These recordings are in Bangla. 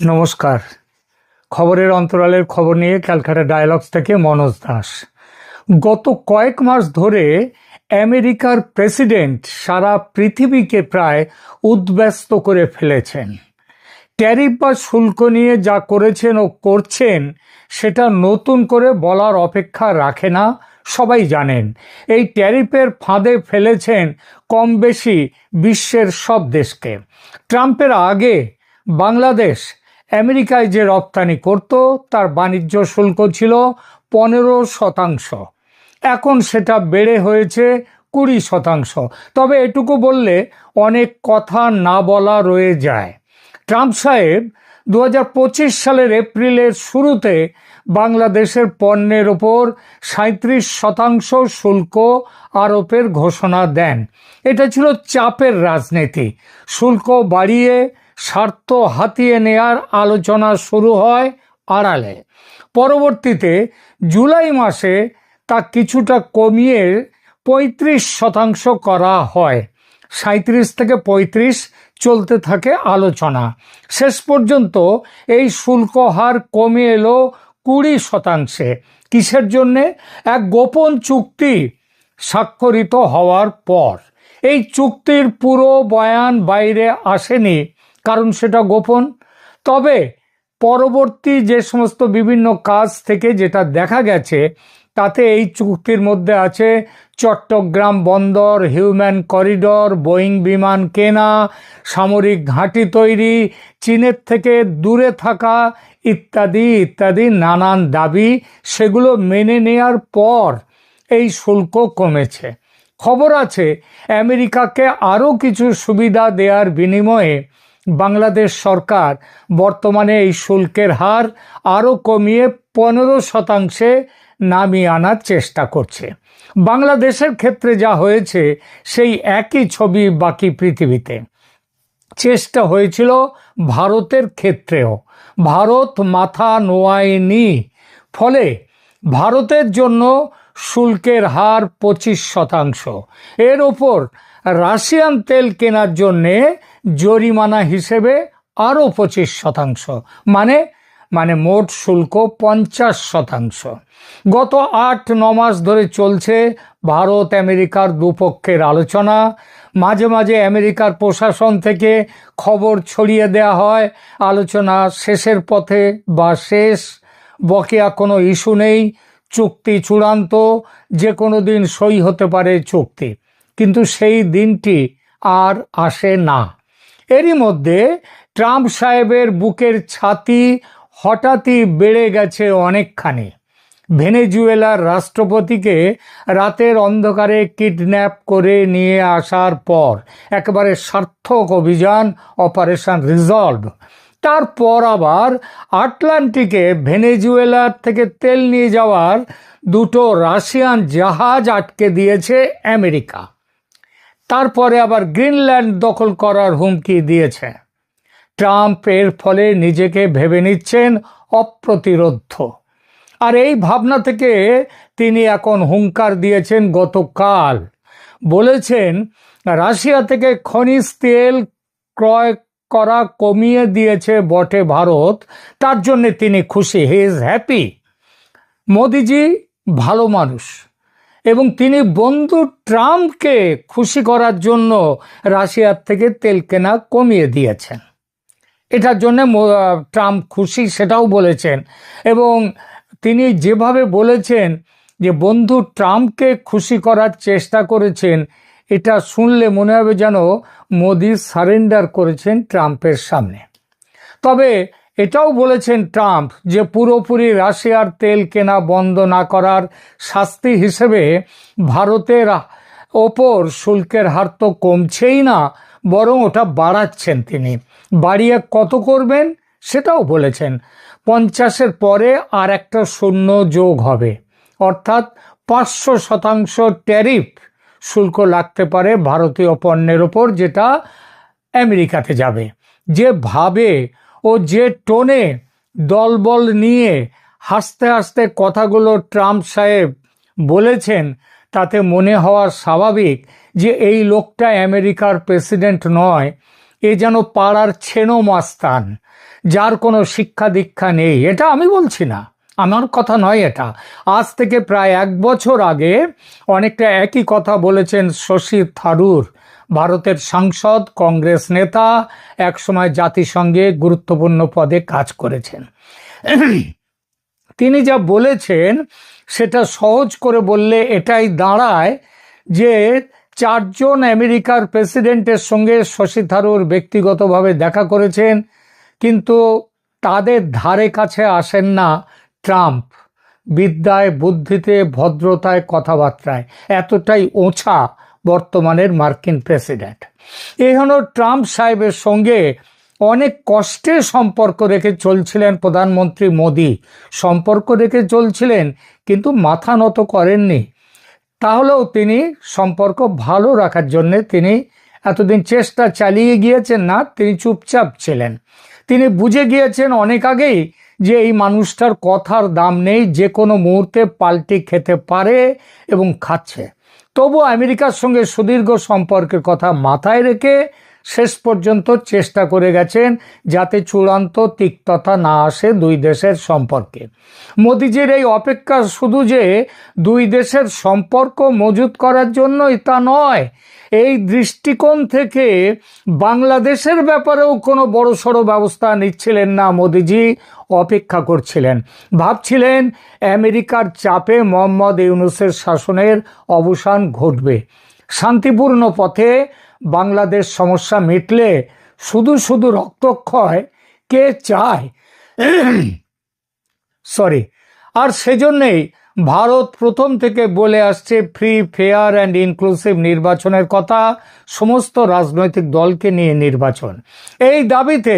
নমস্কার। খবরের অন্তরালের খবর নিয়ে ক্যালকাটা ডায়ালগস থেকে মনোজ দাস। গত কয়েক মাস ধরে আমেরিকার প্রেসিডেন্ট সারা পৃথিবীকে প্রায় উদ্ব্যস্ত করে ফেলেছেন। ট্যারিফ বা শুল্ক নিয়ে যা করেছেন ও করছেন সেটা নতুন করে বলার অপেক্ষা রাখে না, সবাই জানেন। এই ট্যারিফের ফাঁদে ফেলেছেন কম বেশি বিশ্বের সব দেশকে। ট্রাম্পের আগে বাংলাদেশ আমেরিকায় যে রপ্তানি করত তার বাণিজ্য শুল্ক ছিল 15%, এখন সেটা বেড়ে হয়েছে 20%। তবে এটুকু বললে অনেক কথা না বলা রয়ে যায়। ট্রাম্প সাহেব 2025 সালের এপ্রিলের শুরুতে বাংলাদেশের পণ্যের ওপর 37% শুল্ক আরোপের ঘোষণা দেন। এটা ছিল চাপের রাজনীতি। শুল্ক বাড়িয়ে স্বার্থ হাতিয়ে নেয়ার আলোচনা শুরু হয় আড়ালে। পরবর্তীতে জুলাই মাসে তা কিছুটা কমিয়ে 35% করা হয়। 37 থেকে 35 চলতে থাকে আলোচনা। শেষ পর্যন্ত এই শুল্ক হার কমে এলো 20%। কিসের জন্যে? এক গোপন চুক্তি স্বাক্ষরিত হওয়ার পর। এই চুক্তির পুরো বয়ান বাইরে আসেনি, কারণ সেটা গোপন। তবে পরবর্তী যে সমস্ত বিভিন্ন কাজ থেকে যেটা দেখা গেছে, তাতে এই চুক্তির মধ্যে আছে চট্টগ্রাম বন্দর, হিউম্যান করিডর, বোয়িং বিমান কেনা, সামরিক ঘাঁটি তৈরি, চীনের থেকে দূরে থাকা ইত্যাদি ইত্যাদি নানান দাবি। সেগুলো মেনে নেয়ার পর এই শুল্ক কমেছে। খবর আছে আমেরিকাকে আরও কিছু সুবিধা দেওয়ার বিনিময়ে বাংলাদেশ সরকার বর্তমানে এই শুল্কের হার আরও কমিয়ে 15%-এ নামিয়ে আনার চেষ্টা করছে। বাংলাদেশের ক্ষেত্রে যা হয়েছে সেই একই ছবি বাকি পৃথিবীতে। চেষ্টা হয়েছিল ভারতের ক্ষেত্রেও, ভারত মাথা নোয়ায়নি। ফলে ভারতের জন্য শুল্কের হার 25%। এর ওপর রাশিয়ান তেল কেনার জন্যে জরিমানা হিসেবে আরও 25%, মানে মোট শুল্ক 50%। গত 8-9 মাস ধরে চলছে ভারত আমেরিকার দুপক্ষের আলোচনা। মাঝে মাঝে আমেরিকার প্রশাসন থেকে খবর ছড়িয়ে দেওয়া হয় আলোচনা শেষের পথে বা শেষ, বকেয়া কোনো ইস্যু নেই, চুক্তি চূড়ান্ত, যে কোনো দিন সই হতে পারে চুক্তি। কিন্তু সেই দিনটি আর আসে না। এরই মধ্যে ট্রাম্প সাহেবের বুকের ছাতি হঠাৎই বেড়ে গেছে অনেকখানি। ভেনেজুয়েলার রাষ্ট্রপতিকে রাতের অন্ধকারে কিডন্যাপ করে নিয়ে আসার পর একেবারে সার্থক অভিযান অপারেশন রিজলভ। তারপর আবার আটলান্টিকে ভেনেজুয়েলার থেকে তেল নিয়ে যাওয়ার 2টো রাশিয়ান জাহাজ আটকে দিয়েছে আমেরিকা। তারপরে আবার গ্রিনল্যান্ড দখল করার হুমকি দিয়েছে। ট্রাম্প এর ফলে নিজেকে ভেবে নিচ্ছেন অপ্রতিরোধ্য। আর এই ভাবনা থেকে তিনি এখন হুঙ্কার দিয়েছেন গতকাল। বলেছেন রাশিয়া থেকে খনিজ তেল ক্রয় করা কমিয়ে দিয়েছে বটে ভারত, তার জন্য তিনি খুশি, হি ইজ হ্যাপি। মোদিজি ভালো মানুষ এবং তিনি বন্ধু ট্রাম্পকে খুশি করার জন্য রাশিয়ার থেকে তেল কেনা কমিয়ে দিয়েছেন। এটার জন্য ট্রাম্প খুশি সেটাও বলেছেন। এবং তিনি যেভাবে বলেছেন যে বন্ধু ট্রাম্পকে খুশি করার চেষ্টা করেছেন, এটা শুনলে মনে হবে যেন মোদি সারেন্ডার করেছেন ট্রাম্পের সামনে। তবে এটাও বলেছেন ট্রাম্প যে পুরোপুরি রাশিয়ার তেল কেনা বন্ধ না করার শাস্তি হিসেবে ভারতের ওপর শুল্কের হার তো কমছেই না, বরং ওটা বাড়াচ্ছেন। তিনি বাড়িয়ে কত করবেন সেটাও বলেছেন। 50-এর পরে আর একটা শূন্য যোগ হবে, অর্থাৎ 500% ট্যারিফ শুল্ক লাগতে পারে ভারতীয় পণ্যের ওপর, যেটা আমেরিকাতে যাবে। যে ভাবে ও যে টোনে দলবল নিয়ে হাসতে হাসতে কথাগুলো ট্রাম্প সাহেব বলেছেন, তাতে মনে হওয়া স্বাভাবিক যে এই লোকটা আমেরিকার প্রেসিডেন্ট নয়, এ যেন পাড়ার ছেনো মাস্তান, যার কোনো শিক্ষা দীক্ষা নেই, এটা আমি বলছি না, আমার কথা নয় এটা। আজ থেকে প্রায় 1 বছর আগে অনেকটা একই কথা বলেছেন শশী থারুর, ভারতের সাংসদ, কংগ্রেস নেতা, একসময় জাতিসংঘে গুরুত্বপূর্ণ পদে কাজ করেছেন। তিনি যা বলেছেন সেটা সহজ করে বললে এটাই দাঁড়ায় যে 4 জন আমেরিকার প্রেসিডেন্টের সঙ্গে শশী থারুর ব্যক্তিগতভাবে দেখা করেছেন, কিন্তু তাদের ধারে কাছে আসেন না ট্রাম্প। বিদ্যায়, বুদ্ধিতে, ভদ্রতায়, কথাবার্তায় এতটাই ওছা বর্তমানের মার্কিন প্রেসিডেন্ট। এই হলো ট্রাম্প সাহেবের সঙ্গে অনেক কষ্টে সম্পর্ক রেখে চলছিলেন প্রধানমন্ত্রী মোদি। সম্পর্ক রেখে চলছিলেন কিন্তু মাথা নত করেননি। তাহলেও তিনি সম্পর্ক ভালো রাখার জন্য তিনি এতদিন চেষ্টা চালিয়ে গিয়েছেন না, তিনি চুপচাপ ছিলেন। তিনি বুঝে গিয়েছেন অনেক আগেই যে এই মানুষটার কথার দাম নেই, যে কোনো মুহূর্তে পাল্টি খেতে পারে এবং খাচ্ছে। তবু আমেরিকার সঙ্গে সুদীর্ঘ সম্পর্কের কথা মাথায় রেখে শেষ পর্যন্ত চেষ্টা করে গেছেন যাতে চূড়ান্ত তিক্ততা না আসে দুই দেশের সম্পর্কে। মোদিজির এই অপেক্ষা শুধু যে দুই দেশের সম্পর্ক মজুত করার জন্যই তা নয়, এই দৃষ্টিকোণ থেকে বাংলাদেশের ব্যাপারেও কোনো বড়সড় ব্যবস্থা নিচ্ছিলেন না মোদিজি, অপেক্ষা করছিলেন। ভাবছিলেন আমেরিকার চাপে মোহাম্মদ ইউনূসের শাসনের অবসান ঘটবে। শান্তিপূর্ণ পথে বাংলাদেশ সমস্যা মিটলে শুধু শুধু রক্তক্ষয় কে চায়? আর সেজন্যেই ভারত প্রথম থেকে বলে আসছে ফ্রি, ফেয়ার অ্যান্ড ইনক্লুসিভ নির্বাচনের কথা, সমস্ত রাজনৈতিক দলকে নিয়ে নির্বাচন। এই দাবিতে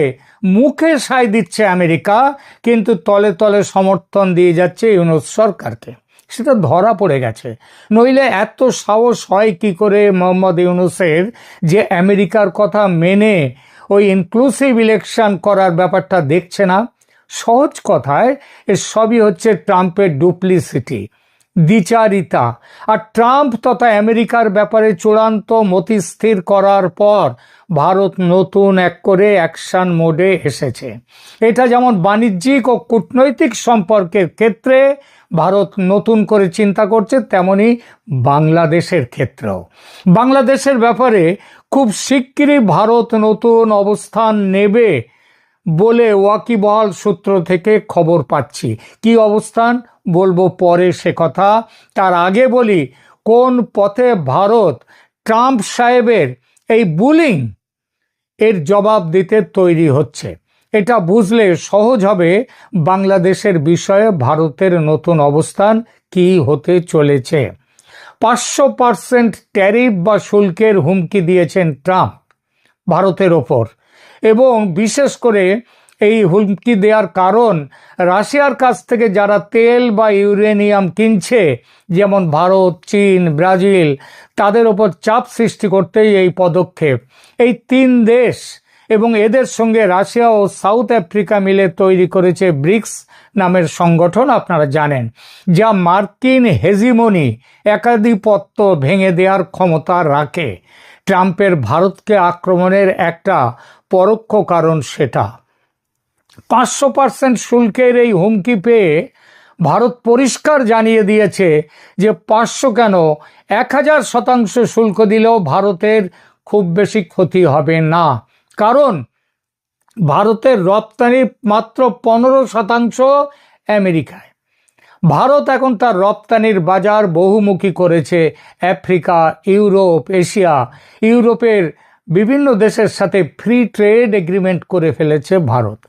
মুখে সায় দিচ্ছে আমেরিকা, কিন্তু তলে তলে সমর্থন দিয়ে যাচ্ছে ইউনূস সরকারকে। সেটা ধরা পড়ে গেছে। নইলে এত সাহস হয় কি করে মোহাম্মদ ইউনূসের যে আমেরিকার কথা মেনে ওই ইনক্লুসিভ ইলেকশন করার ব্যাপারটা দেখছে না? সহজ কথায় এর সবই হচ্ছে ট্রাম্পের ডুপ্লিসিটি, দ্বিচারিতা। আর ট্রাম্প তথা আমেরিকার ব্যাপারে চূড়ান্ত মতি স্থির করার পর ভারত নতুন এক করে অ্যাকশন মোডে এসেছে। এটা যেমন বাণিজ্যিক ও কূটনৈতিক সম্পর্কের ক্ষেত্রে ভারত নতুন করে চিন্তা করছে, তেমনি বাংলাদেশের ক্ষেত্রেও। বাংলাদেশের ব্যাপারে খুব শিগগিরই ভারত নতুন অবস্থান নেবে বলে ওয়াকিবহাল সূত্র থেকে খবর পাচ্ছি। কি অবস্থান বলবো পরে সে কথা। তার আগে বলি কোন পথে ভারত ট্রাম্প সাহেবের এই বুলিং এর জবাব দিতে তৈরি হচ্ছে। এটা বুঝলে সহজ হবে বাংলাদেশের বিষয়ে ভারতের নতুন অবস্থান কি হতে চলেছে। 500% ট্যারিফ বা শুল্কের হুমকি দিয়েছেন ট্রাম্প ভারতের ওপর, এবং বিশেষ করে এই হুমকি দেওয়ার কারণ রাশিয়ার কাছ থেকে যারা তেল বা ইউরেনিয়াম কিনছে, যেমন ভারত, চীন, ব্রাজিল, তাদের ওপর চাপ সৃষ্টি করতেই এই পদক্ষেপ। এই 3 দেশ এবং এদের সঙ্গে রাশিয়া ও সাউথ আফ্রিকা মিলে তৈরি করেছে ব্রিক্স নামের সংগঠন, আপনারা জানেন, যা মার্কিন হেজিমনি, একাধিপত্য ভেঙে দেওয়ার ক্ষমতা রাখে। ট্রাম্পের ভারতকে আক্রমণের একটা পরোক্ষ কারণ সেটা। 500% শুল্কের এই হুমকি পেয়ে ভারত পরিষ্কার জানিয়ে দিয়েছে যে 500 কেন 1000% শুল্ক দিলেও ভারতের খুব বেশি ক্ষতি হবে না। কারণ ভারতের রপ্তানি মাত্র 15% আমেরিকায়। ভারত এখন তার রপ্তানির বাজার বহুমুখী করেছে আফ্রিকা, ইউরোপ, এশিয়া। ইউরোপের বিভিন্ন দেশের সাথে ফ্রি ট্রেড এগ্রিমেন্ট করে ফেলেছে ভারত।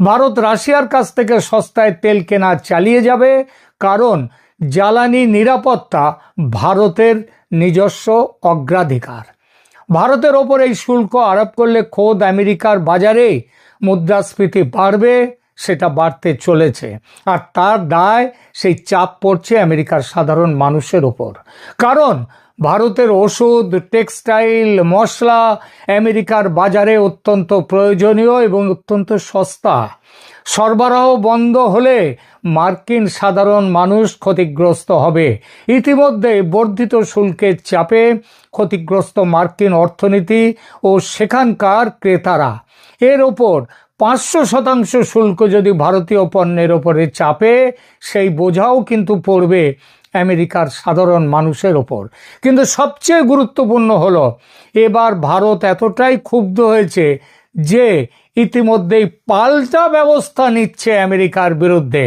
ভারত রাশিয়ার কাছ থেকে সস্তায় তেল কেনা চালিয়ে যাবে, কারণ জ্বালানি নিরাপত্তা ভারতের নিজস্ব অগ্রাধিকার। ভারতের ওপর এই শুল্ক আরোপ করলে খোদ আমেরিকার বাজারে মুদ্রাস্ফীতি বাড়বে, সেটা বাড়তে চলেছে। আর তার দায়, সেই চাপ পড়ছে আমেরিকার সাধারণ মানুষের ওপর। কারণ ভারতের ওষুধ, টেক্সটাইল, মশলা আমেরিকার বাজারে অত্যন্ত প্রয়োজনীয় এবং অত্যন্ত সস্তা। সরবরাহ বন্ধ হলে মার্কিন সাধারণ মানুষ ক্ষতিগ্রস্ত হবে। ইতিমধ্যে বর্ধিত শুল্কের চাপে ক্ষতিগ্রস্ত মার্কিন অর্থনীতি ও সেখানকার ক্রেতারা। এর ওপর 500% শুল্ক যদি ভারতীয় পণ্যের ওপরে চাপে, সেই বোঝাও কিন্তু পড়বে আমেরিকার সাধারণ মানুষের ওপর। কিন্তু সবচেয়ে গুরুত্বপূর্ণ হলো, এবার ভারত এতটাই ক্ষুব্ধ হয়েছে যে ইতিমধ্যেই পাল্টা ব্যবস্থা নিচ্ছে আমেরিকার বিরুদ্ধে।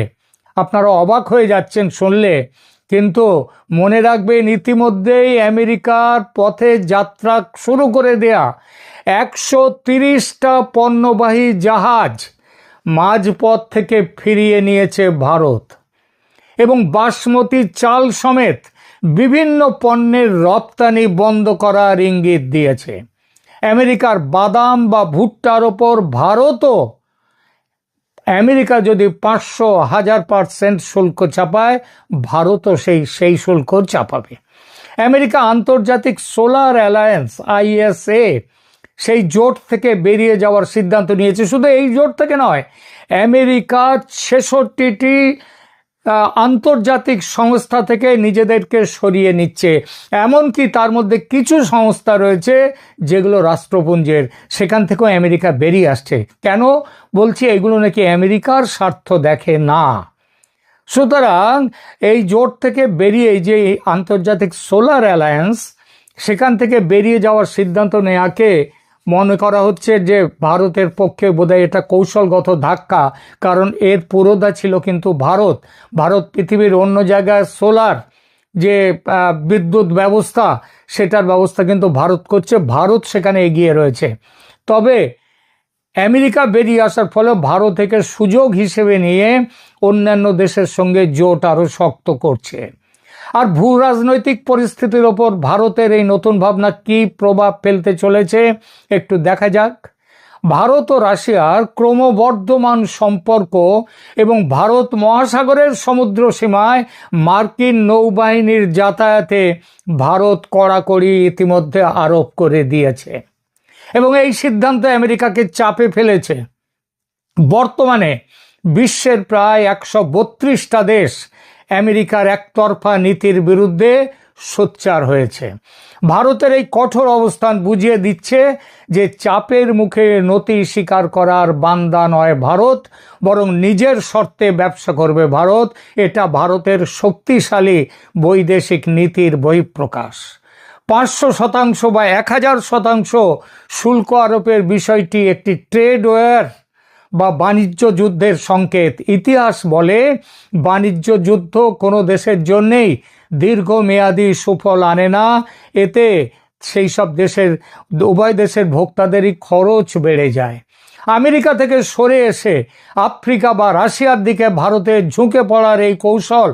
আপনারা অবাক হয়ে যাচ্ছেন শুনলে, কিন্তু মনে রাখবেন ইতিমধ্যেই আমেরিকার পথে যাত্রা শুরু করে দেয়া 130টা পণ্যবাহী জাহাজ মাঝপথ থেকে ফিরিয়ে নিয়েছে ভারত, এবং বাসমতি চাল সমেত বিভিন্ন পণ্যের রপ্তানি বন্ধ করার ইঙ্গিত দিয়েছে। আমেরিকার বাদাম বা ভুট্টার ওপর ভারতও, আমেরিকা যদি 500,000% শুল্ক চাপায়, ভারতও সেই শুল্ক চাপাবে। আমেরিকা আন্তর্জাতিক সোলার অ্যালায়েন্স ISA সেই জোট থেকে বেরিয়ে যাওয়ার সিদ্ধান্ত নিয়েছে। শুধু এই জোট থেকে নয়, আমেরিকা 66টি আন্তর্জাতিক সংস্থা থেকে নিজেদেরকে সরিয়ে নিচ্ছে। এমনকি তার মধ্যে কিছু সংস্থা রয়েছে যেগুলো রাষ্ট্রপুঞ্জের, সেখান থেকেও আমেরিকা বেরিয়ে আসছে। কেন বলছি? এগুলো নাকি আমেরিকার স্বার্থ দেখে না। সুতরাং এই জোট থেকে বেরিয়ে, যে আন্তর্জাতিক সোলার অ্যালায়েন্স, সেখান থেকে বেরিয়ে যাওয়ার সিদ্ধান্ত নেওয়াকে মনে করা হচ্ছে যে ভারতের পক্ষে বোধহয় এটা কৌশলগত ধাক্কা। কারণ এর পুরোধা ছিল কিন্তু ভারত পৃথিবীর অন্য জায়গায় সোলার যে বিদ্যুৎ ব্যবস্থা, সেটার ব্যবস্থা কিন্তু ভারত করছে, ভারত সেখানে এগিয়ে রয়েছে। তবে আমেরিকা বেরিয়ে আসার ফলে ভারত থেকে সুযোগ হিসেবে নিয়ে অন্যান্য দেশের সঙ্গে জোট আরও শক্ত করছে। আর ভূ রাজনৈতিক পরিস্থিতির ওপর ভারতের এই নতুন ভাবনা কি প্রভাব ফেলতে চলেছে একটু দেখা যাক। ভারত ও রাশিয়ার ক্রমবর্ধমান সম্পর্ক এবং ভারত মহাসাগরের সমুদ্র সীমায় মার্কিন নৌবাহিনীর যাতায়াতে ভারত কড়াকড়ি ইতিমধ্যে আরোপ করে দিয়েছে, এবং এই সিদ্ধান্ত আমেরিকাকে চাপে ফেলেছে। বর্তমানে বিশ্বের প্রায় 132টা দেশ আমেরিকার একতরফা নীতির বিরুদ্ধে সোচ্চার হয়েছে। ভারতের এই কঠোর অবস্থান বুঝিয়ে দিচ্ছে যে চাপের মুখে নতি স্বীকার করার বান্দা নয় ভারত, বরং নিজের শর্তে ব্যবসা করবে ভারত। এটা ভারতের শক্তিশালী বৈদেশিক নীতির বহিঃপ্রকাশ। 500% বা 1000% শুল্ক আরোপের বিষয়টি একটি ট্রেড ওয়ার বা বাণিজ্য যুদ্ধের সংকেত। ইতিহাস বলে, বাণিজ্য যুদ্ধ কোনো দেশের জন্যেই দীর্ঘমেয়াদী সুফল আনে না। এতে সেই সব দেশের, উভয় দেশের ভোক্তাদেরই খরচ বেড়ে যায়। আমেরিকা থেকে সরে এসে আফ্রিকা বা রাশিয়ার দিকে ভারতের ঝুঁকে পড়ার এই কৌশল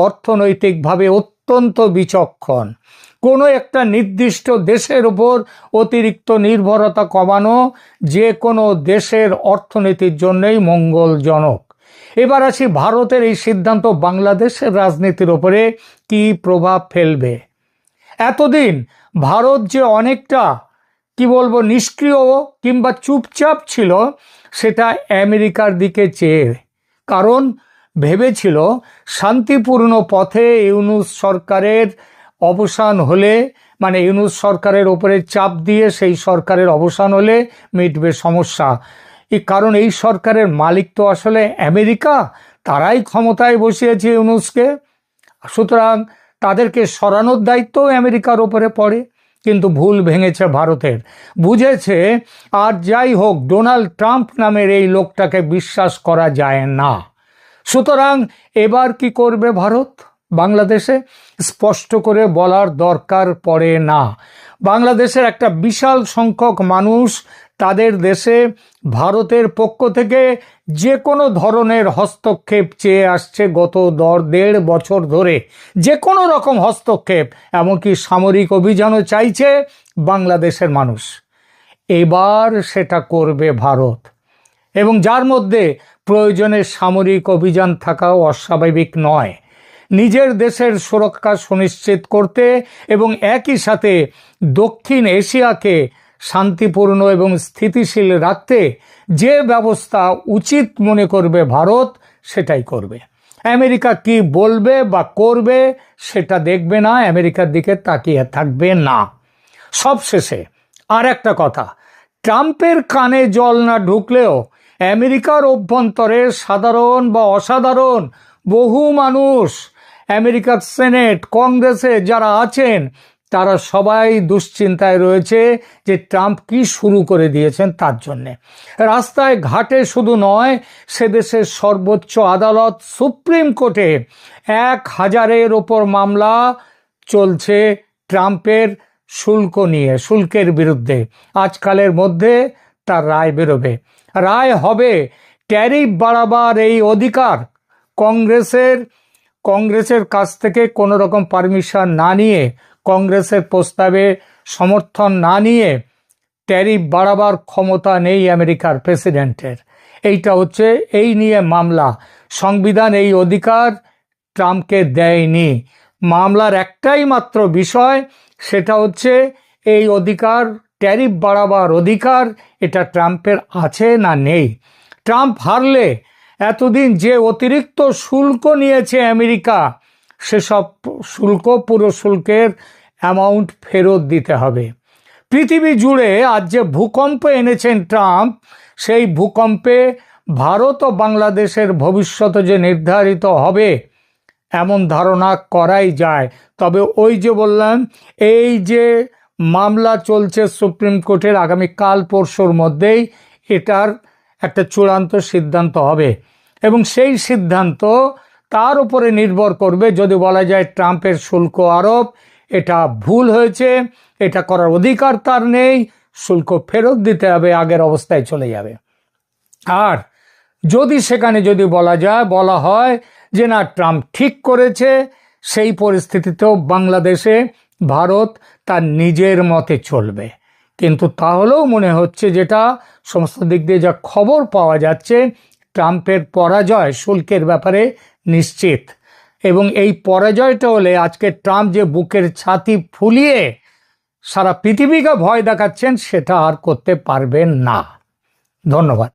অর্থনৈতিকভাবে অত্যন্ত বিচক্ষণ। কোনো একটা নির্দিষ্ট দেশের উপর অতিরিক্ত নির্ভরতা কমানো যে কোনো দেশের অর্থনীতির জন্যই মঙ্গলজনক। এবার আসি, ভারতের এই সিদ্ধান্ত বাংলাদেশের রাজনীতির উপরে কি প্রভাব ফেলবে। এতদিন ভারত যে অনেকটা নিষ্ক্রিয় কিংবা চুপচাপ ছিল, সেটা আমেরিকার দিকে চেয়ে, কারণ ভেবেছিল শান্তিপূর্ণ পথে ইউনূস সরকারের অবসান হলে, মানে ইউনূস সরকারের ওপরে চাপ দিয়ে সেই সরকারের অবসান হলে মিটবে সমস্যা। কারণ এই সরকারের মালিক তো আসলে আমেরিকা, তারাই ক্ষমতায় বসিয়েছে ইউনূসকে, সুতরাং তাদেরকে সরানোর দায়িত্ব আমেরিকার ওপরে পড়ে। কিন্তু ভুল ভেঙেছে ভারতের, বুঝেছে আর যাই হোক ডোনাল্ড ট্রাম্প নামের এই লোকটাকে বিশ্বাস করা যায় না। সুতরাং এবার কি করবে ভারত বাংলাদেশে? স্পষ্ট করে বলার দরকার পড়ে না। বাংলাদেশের একটা বিশাল সংখ্যক মানুষ তাদের দেশে ভারতের পক্ষ থেকে যে কোনো ধরনের হস্তক্ষেপ চেয়ে আসছে গত 1.5 বছর ধরে। যে কোনো রকম হস্তক্ষেপ, এমনকি সামরিক অভিযানও চাইছে বাংলাদেশের মানুষ। এবার সেটা করবে ভারত, এবং যার মধ্যে প্রয়োজনে সামরিক অভিযান থাকাও অস্বাভাবিক নয়। নিজের দেশের সুরক্ষা সুনিশ্চিত করতে এবং একই সাথে দক্ষিণ এশিয়াকে শান্তিপূর্ণ এবং স্থিতিশীল রাখতে যে ব্যবস্থা উচিত মনে করবে ভারত, সেটাই করবে। আমেরিকা কি বলবে বা করবে সেটা দেখবে না, আমেরিকার দিকে তাকিয়ে থাকবে না। সবশেষে আর একটা কথা, ট্রাম্পের কানে জল না ঢুকলেও আমেরিকার অভ্যন্তরে সাধারণ বা অসাধারণ বহু মানুষ, আমেরিকার সেনেট, কংগ্রেসে যারা আছেন, তারা সবাই দুশ্চিন্তায় রয়েছে যে ট্রাম্প কি শুরু করে দিয়েছেন তার জন্যে। রাস্তায় ঘাটে শুধু নয়, সে দেশের সর্বোচ্চ আদালত সুপ্রিম কোর্টে 1000-এর ওপর মামলা চলছে ট্রাম্পের শুল্ক নিয়ে, শুল্কের বিরুদ্ধে। আজকালের মধ্যে তার রায় বেরোবে, রায় হবে ট্যারিফ বাড়াবার এই অধিকার কংগ্রেসের কাছ থেকে কোনো রকম পারমিশন না নিয়ে, কংগ্রেসের প্রস্তাবে সমর্থন না নিয়ে ট্যারিফ বাড়াবার ক্ষমতা নেই আমেরিকার প্রেসিডেন্টের। এইটা হচ্ছে এই নিয়ে মামলা। সংবিধান এই অধিকার ট্রাম্পকে দেয়নি। মামলার একটাই মাত্র বিষয়, সেটা হচ্ছে এই অধিকার, ট্যারিফ বাড়াবার অধিকার, এটা ট্রাম্পের আছে না নেই। ট্রাম্প হারলে এতদিন যে অতিরিক্ত শুল্ক নিয়েছে আমেরিকা, সেসব শুল্ক, পুরো শুল্কের অ্যামাউন্ট ফেরত দিতে হবে। পৃথিবী জুড়ে আজ যে ভূকম্প এনেছেন ট্রাম্প, সেই ভূকম্পে ভারত ও বাংলাদেশের ভবিষ্যৎ যে নির্ধারিত হবে এমন ধারণা করাই যায়। তবে ওই যে বললাম, এই যে মামলা চলছে সুপ্রিম কোর্টের, আগামী কাল পরশুর মধ্যেই এটার একটা চূড়ান্ত সিদ্ধান্ত হবে, এবং সেই সিদ্ধান্ত তার উপরে নির্ভর করবে। যদি বলা যায় ট্রাম্পের শুল্ক আরোপ এটা ভুল হয়েছে, এটা করার অধিকার তার নেই, শুল্ক ফেরত দিতে হবে, আগের অবস্থায় চলে যাবে। আর যদি সেখানে বলা হয় যে না, ট্রাম্প ঠিক করেছে, সেই পরিস্থিতিতেও বাংলাদেশে ভারত তার নিজের মতে চলবে। কিন্তু তাহলেও মনে হচ্ছে, যেটা সমস্ত দিক দিয়ে যা খবর পাওয়া যাচ্ছে, ট্রাম্পের পরাজয় শুল্কের ব্যাপারে নিশ্চিত। এবং এই পরাজয়টা হলে আজকে ট্রাম্প যে বুকের ছাতি ফুলিয়ে সারা পৃথিবীকে ভয় দেখাচ্ছেন, সেটা আর করতে পারবেন না। ধন্যবাদ।